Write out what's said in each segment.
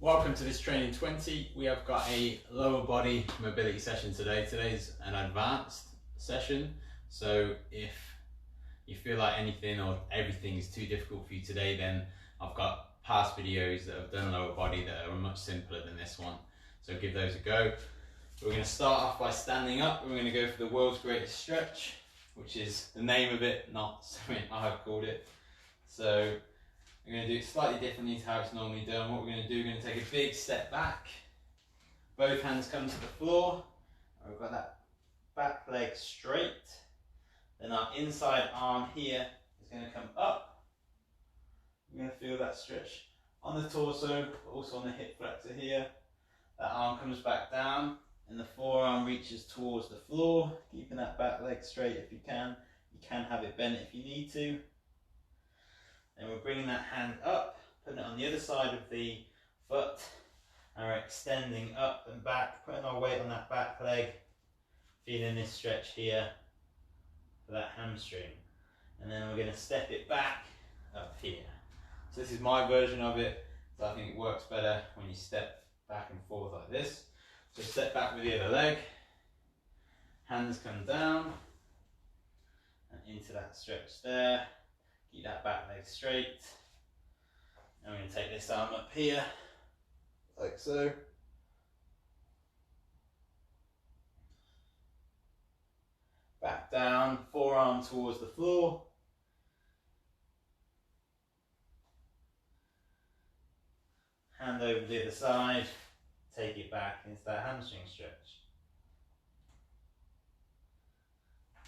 Welcome to this Training 20. We have got a lower body mobility session today. Today's an advanced session, so if you feel like anything or everything is too difficult for you today, then I've got past videos that have done lower body that are much simpler than this one, so give those a go. We're going to start off by standing up. We're going to go for the world's greatest stretch, which is the name of it, not something I've called it. So we're going to do it slightly differently to how it's normally done. What we're going to do, we're going to take a big step back. Both hands come to the floor. We've got that back leg straight. Then our inside arm here is going to come up. We're going to feel that stretch on the torso, but also on the hip flexor here. That arm comes back down and the forearm reaches towards the floor, keeping that back leg straight if you can. You can have it bent if you need to. Then we're bringing that hand up, putting it on the other side of the foot, and we're extending up and back, putting our weight on that back leg, feeling this stretch here for that hamstring. And then we're going to step it back up here. So this is my version of it, so I think it works better when you step back and forth like this. So step back with the other leg, hands come down, and into that stretch there. Keep that back leg straight. And we're going to take this arm up here, like so. Back down, forearm towards the floor. Hand over the other side, take it back into that hamstring stretch.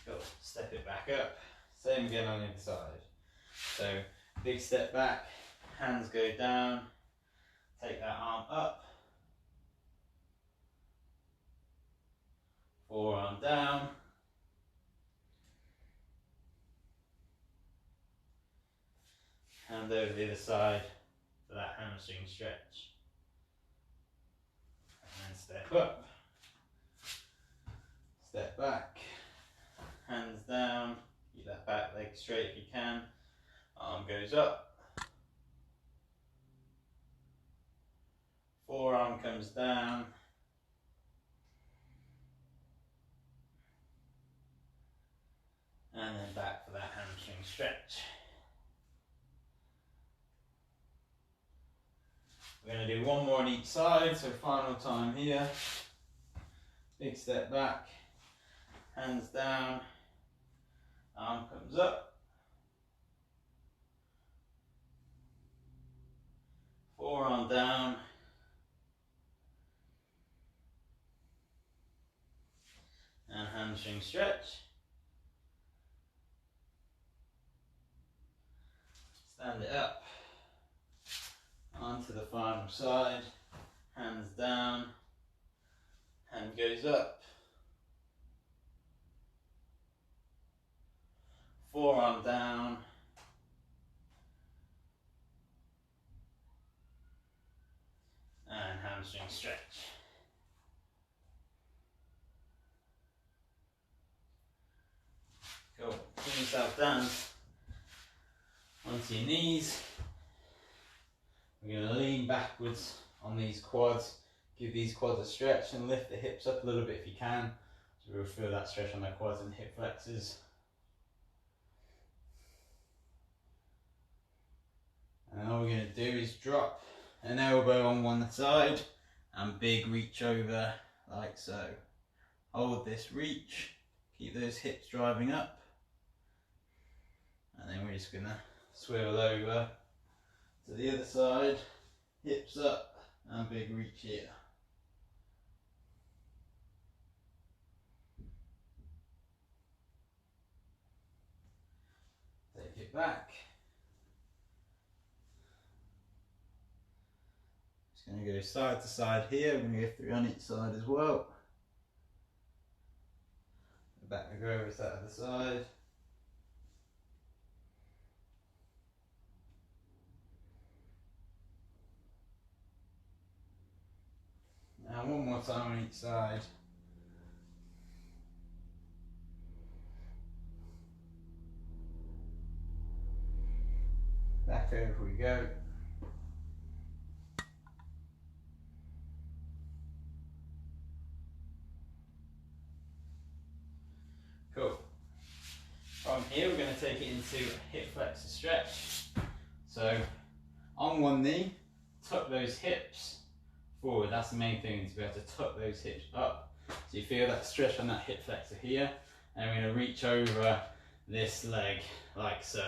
Cool, step it back up. Same again on the other side. So, big step back, hands go down, take that arm up, forearm down, hand over the other side for that hamstring stretch, and then step up, step back, hands down, keep that back leg straight if you can. Arm goes up, forearm comes down, and then back for that hamstring stretch. We're going to do one more on each side, so final time here. Big step back, hands down, arm comes up, forearm down, and hamstring stretch. Stand it up, onto the final side, hands down, hand goes up, forearm down, and hamstring stretch. Cool. Bring yourself down onto your knees. We're going to lean backwards on these quads, give these quads a stretch and lift the hips up a little bit if you can. So we'll feel that stretch on the quads and hip flexors. And all we're going to do is drop an elbow on one side and big reach over like so. Hold this reach, keep those hips driving up, and then we're just going to swivel over to the other side, hips up and big reach here. Take it back. Just going to go side to side here. We're going to go through on each side as well. Back we go over to that other side. Now one more time on each side. Back over we go. to take it into a hip flexor stretch. So on one knee, tuck those hips forward. That's the main thing, to be able to tuck those hips up. So you feel that stretch on that hip flexor here, and we're going to reach over this leg like so.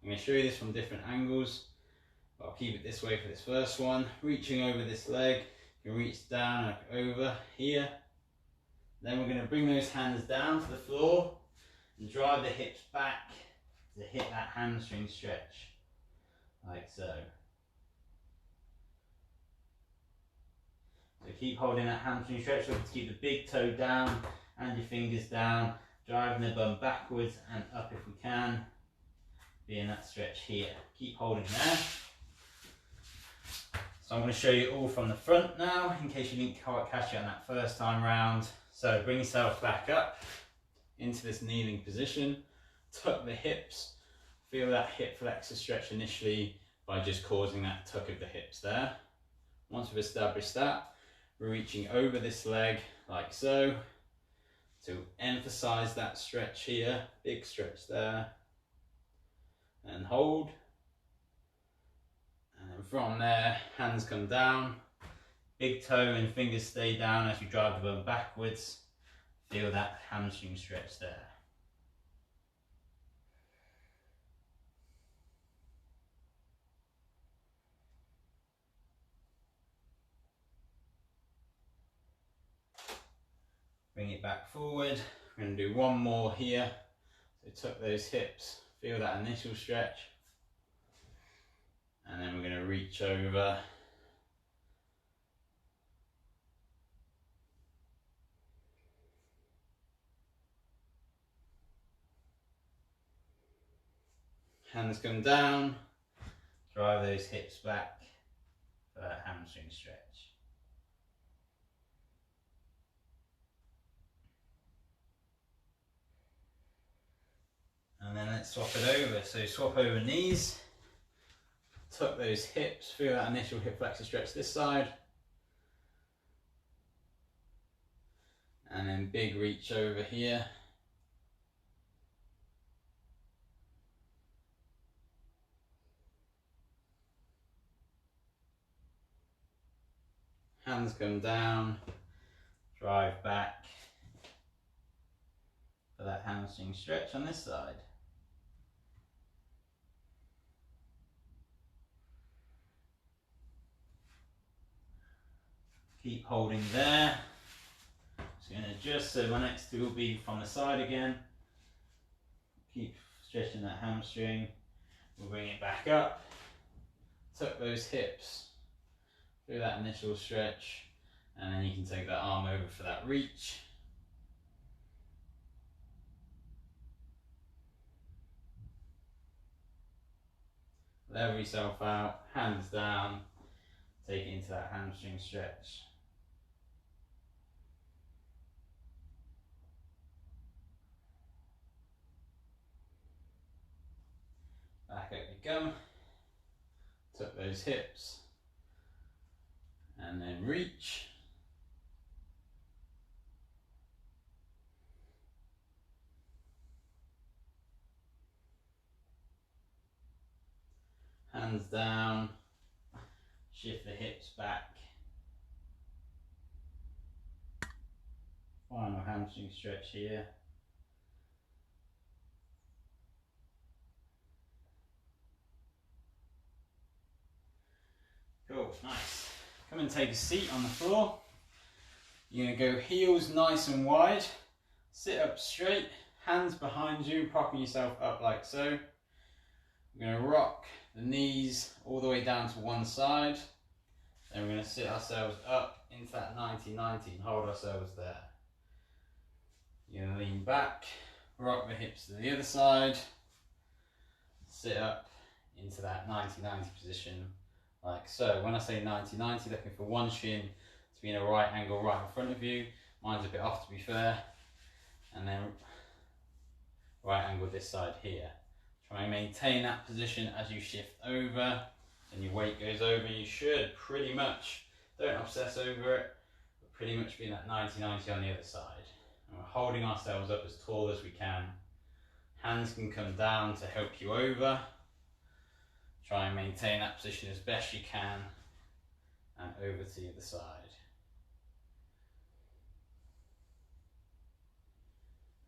I'm going to show you this from different angles, but I'll keep it this way for this first one. Reaching over this leg, you can reach down and over here. Then we're going to bring those hands down to the floor and drive the hips back to hit that hamstring stretch, like so. So keep holding that hamstring stretch. Look to keep the big toe down and your fingers down, driving the bum backwards and up if we can. Be in that stretch here. Keep holding there. So I'm going to show you all from the front now, in case you didn't quite catch it on that first time round. So bring yourself back up into this kneeling position. Tuck the hips. Feel that hip flexor stretch initially by just causing that tuck of the hips there. Once we've established that, we're reaching over this leg like so to emphasize that stretch here. Big stretch there. And hold. And then from there, hands come down. Big toe and fingers stay down as you drive the bum backwards. Feel that hamstring stretch there. Bring it back forward. We're going to do one more here. So tuck those hips, feel that initial stretch. And then we're going to reach over. Hands come down, drive those hips back for that hamstring stretch. And then let's swap it over. So swap over knees, tuck those hips, feel that initial hip flexor stretch this side. And then big reach over here. Hands come down, drive back for that hamstring stretch on this side. Keep holding there. Just going to adjust, so my next two will be from the side again. Keep stretching that hamstring. We'll bring it back up. Tuck those hips. Do that initial stretch, and then you can take that arm over for that reach. Level yourself out, hands down, take it into that hamstring stretch. Back up you come, tuck those hips. And then reach. Hands down. Shift the hips back. Final hamstring stretch here. Cool, nice. Come and take a seat on the floor. You're going to go heels nice and wide. Sit up straight, hands behind you, propping yourself up like so. We're going to rock the knees all the way down to one side. Then we're going to sit ourselves up into that 90-90 and hold ourselves there. You're going to lean back, rock the hips to the other side, sit up into that 90-90 position. Like so. When I say 90-90, looking for one shin to be in a right angle right in front of you. Mine's a bit off, to be fair. And then right angle this side here. Try and maintain that position as you shift over and your weight goes over. You should pretty much, don't obsess over it, but pretty much be in that 90-90 on the other side. And we're holding ourselves up as tall as we can. Hands can come down to help you over. Try and maintain that position as best you can, and over to the other side.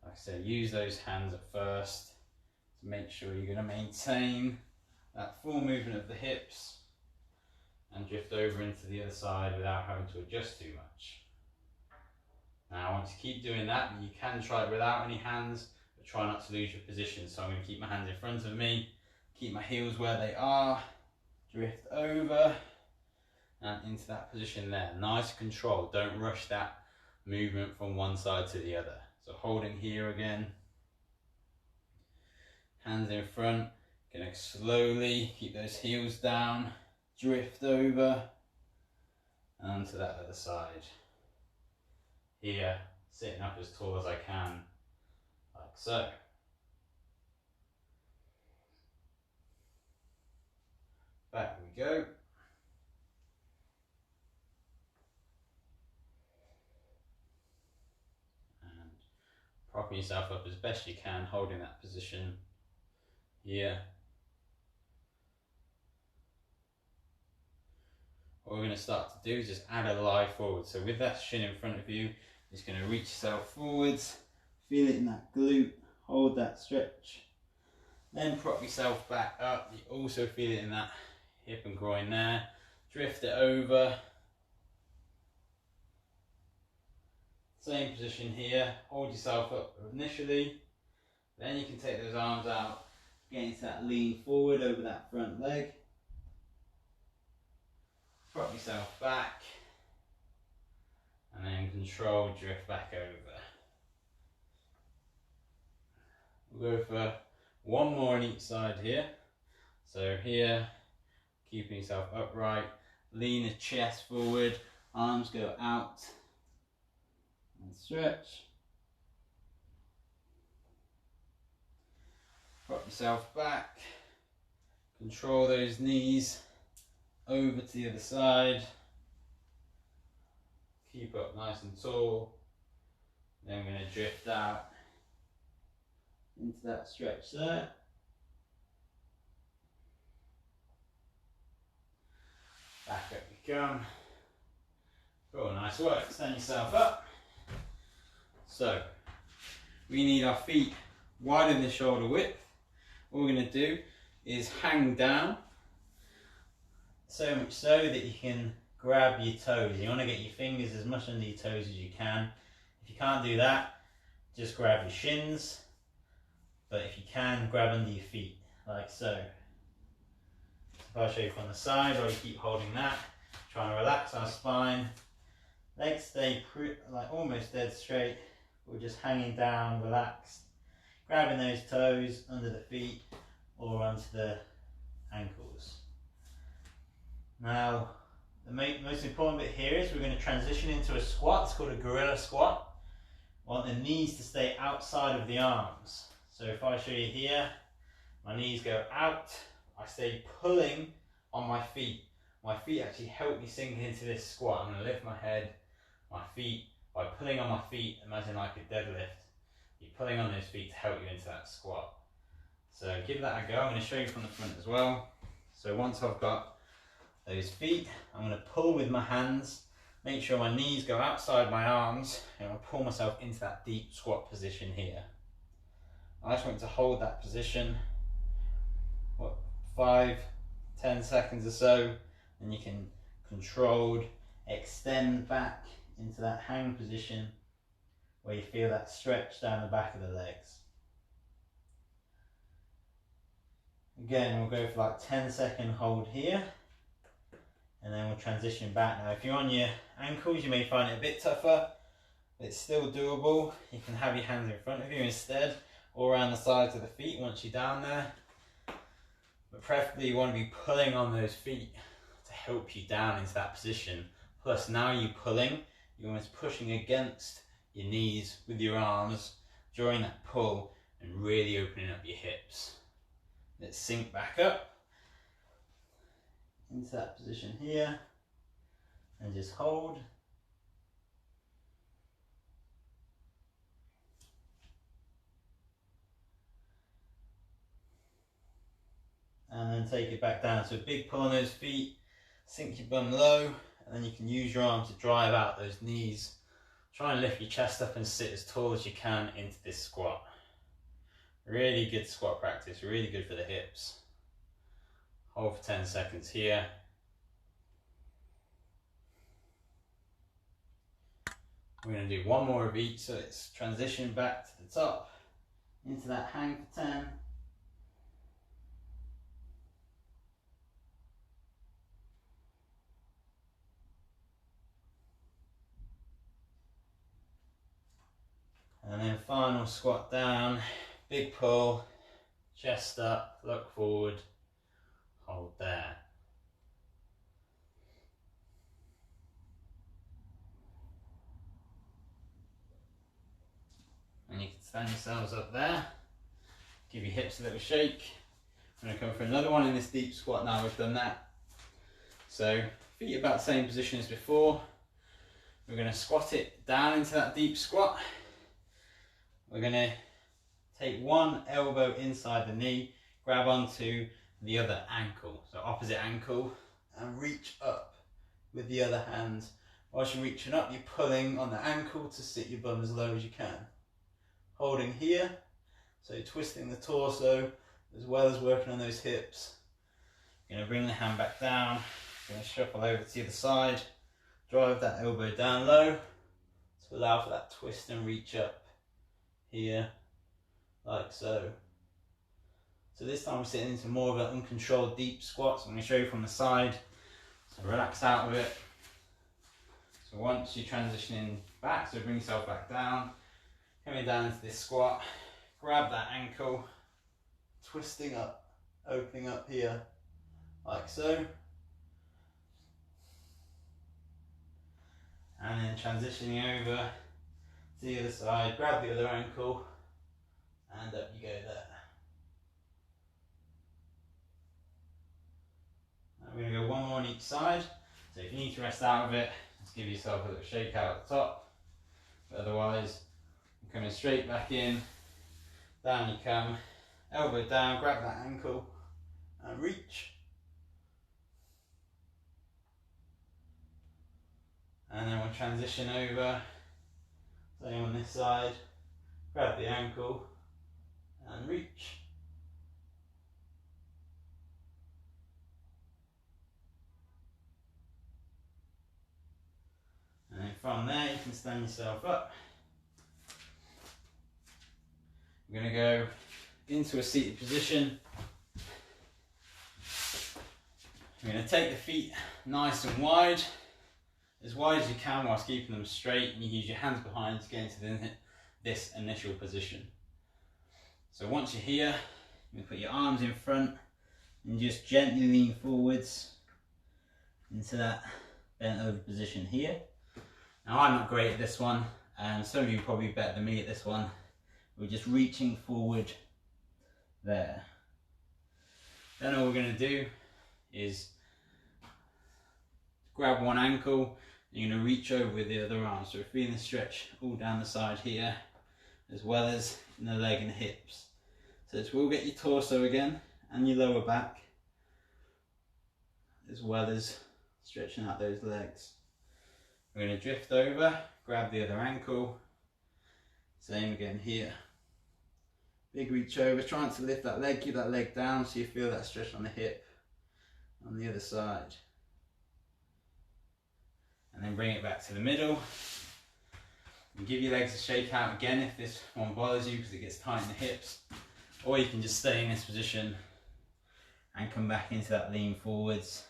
Like I said, use those hands at first to make sure you're going to maintain that full movement of the hips and drift over into the other side without having to adjust too much. Now I want to keep doing that, but you can try it without any hands, but try not to lose your position. So I'm going to keep my hands in front of me, keep my heels where they are, drift over and into that position there. Nice control, don't rush that movement from one side to the other. So holding here again, hands in front, gonna slowly keep those heels down, drift over and to that other side. Here, sitting up as tall as I can, like so. Back we go. And propping yourself up as best you can, holding that position here. What we're going to start to do is just add a lie forward. So with that shin in front of you, just going to reach yourself forwards, feel it in that glute, hold that stretch. Then prop yourself back up, you also feel it in that hip and groin there. Drift it over. Same position here, hold yourself up initially. Then you can take those arms out, get into that lean forward over that front leg. Prop yourself back. And then control, drift back over. We'll go for one more on each side here. So here, keeping yourself upright, lean the chest forward, arms go out and stretch. Prop yourself back, control those knees over to the other side. Keep up nice and tall. Then we're going to drift out into that stretch there. Back up you come. Oh, nice work. Stand yourself up. So, we need our feet wider than the shoulder width. What we're going to do is hang down, so much so that you can grab your toes. You want to get your fingers as much under your toes as you can. If you can't do that, just grab your shins. But if you can, grab under your feet, like so. If I show you from the side, or you keep holding that, trying to relax our spine. Legs stay like almost dead straight. We're just hanging down, relaxed. Grabbing those toes under the feet or onto the ankles. Now, the most important bit here is we're going to transition into a squat. It's called a gorilla squat. We want the knees to stay outside of the arms. So if I show you here, my knees go out, I stay pulling on my feet. My feet actually help me sink into this squat. I'm going to lift my head, my feet, by pulling on my feet, imagine like a deadlift. You're pulling on those feet to help you into that squat. So give that a go. I'm going to show you from the front as well. So once I've got those feet, I'm going to pull with my hands, make sure my knees go outside my arms, and I'll pull myself into that deep squat position here. I just want to hold that position, 5-10 seconds or so, and you can controlled extend back into that hang position where you feel that stretch down the back of the legs. Again, we'll go for like 10-second hold here, and then we'll transition back. Now if you're on your ankles, you may find it a bit tougher, but it's still doable. You can have your hands in front of you instead, or around the sides of the feet once you're down there. But preferably you want to be pulling on those feet to help you down into that position. Plus now you're pulling, you're almost pushing against your knees with your arms during that pull and really opening up your hips. Let's sink back up into that position here and just hold. then take it back down. So a big pull on those feet, sink your bum low, and then you can use your arm to drive out those knees. Try and lift your chest up and sit as tall as you can into this squat. Really good squat practice, really good for the hips. Hold for 10 seconds here. We're going to do one more of each, so let's transition back to the top, into that hang for 10. And then final squat down, big pull, chest up, look forward, hold there. And you can stand yourselves up there, give your hips a little shake. I'm going to come for another one in this deep squat now we've done that. So feet about the same position as before. We're going to squat it down into that deep squat. We're going to take one elbow inside the knee, grab onto the other ankle, so opposite ankle, and reach up with the other hand. Whilst you're reaching up, you're pulling on the ankle to sit your bum as low as you can. Holding here, so twisting the torso as well as working on those hips. You're going to bring the hand back down, you're going to shuffle over to the other side, drive that elbow down low to allow for that twist and reach up. Here, like so. So this time we're sitting into more of an uncontrolled deep squat. So I'm going to show you from the side. So relax out of it. So once you're transitioning back, so bring yourself back down, coming down into this squat, grab that ankle, twisting up, opening up here, like so. And then transitioning over to the other side, grab the other ankle, and up you go there. And we're going to go one more on each side. So if you need to rest out of it, just give yourself a little shake out at the top. But otherwise, you're coming straight back in, down you come, elbow down, grab that ankle, and reach. And then we'll transition over. Same on this side, grab the ankle and reach. And then from there you can stand yourself up. We're going to go into a seated position. We're going to take the feet nice and wide as you can whilst keeping them straight, and you use your hands behind to get into this initial position. So once you're here, you put your arms in front and just gently lean forwards into that bent over position here. Now I'm not great at this one, and some of you are probably better than me at this one. We're just reaching forward there. Then all we're going to do is grab one ankle. You're going to reach over with the other arm, so we're feeling the stretch all down the side here, as well as in the leg and hips. So this will get your torso again, and your lower back, as well as stretching out those legs. We're going to drift over, grab the other ankle, same again here. Big reach over, trying to lift that leg, keep that leg down so you feel that stretch on the hip on the other side. And then bring it back to the middle. And give your legs a shake out again if this one bothers you because it gets tight in the hips. Or you can just stay in this position and come back into that lean forwards.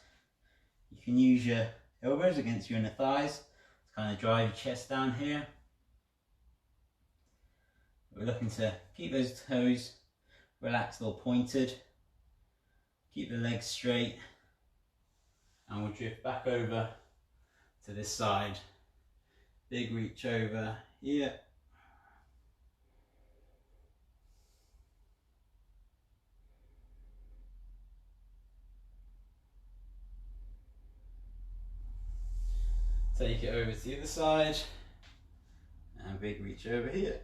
You can use your elbows against your inner thighs to kind of drive your chest down here. We're looking to keep those toes relaxed or pointed. Keep the legs straight. And we'll drift back over to this side. Big reach over here. Take it over to the other side. And big reach over here.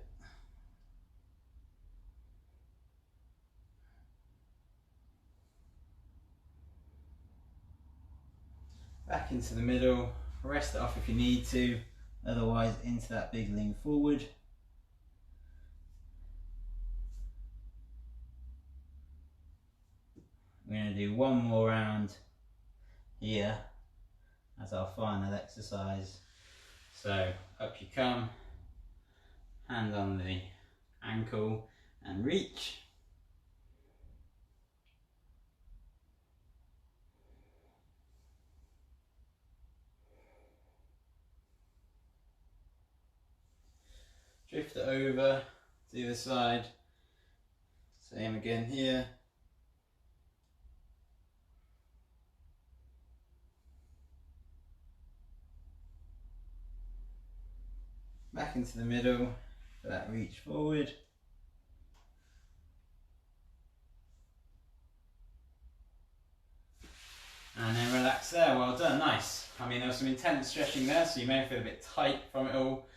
Back into the middle, rest it off if you need to, otherwise into that big lean forward. We're going to do one more round here as our final exercise. So up you come, hand on the ankle and reach. Drift it over to the other side. Same again here. Back into the middle for that reach forward. And then relax there, well done, nice. I mean, there was some intense stretching there, so you may feel a bit tight from it all,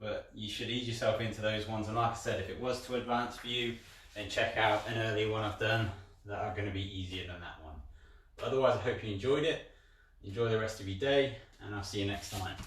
but you should ease yourself into those ones. And like I said, if it was too advanced for you, then check out an earlier one I've done that are going to be easier than that one. But otherwise, I hope you enjoyed it. Enjoy the rest of your day, and I'll see you next time.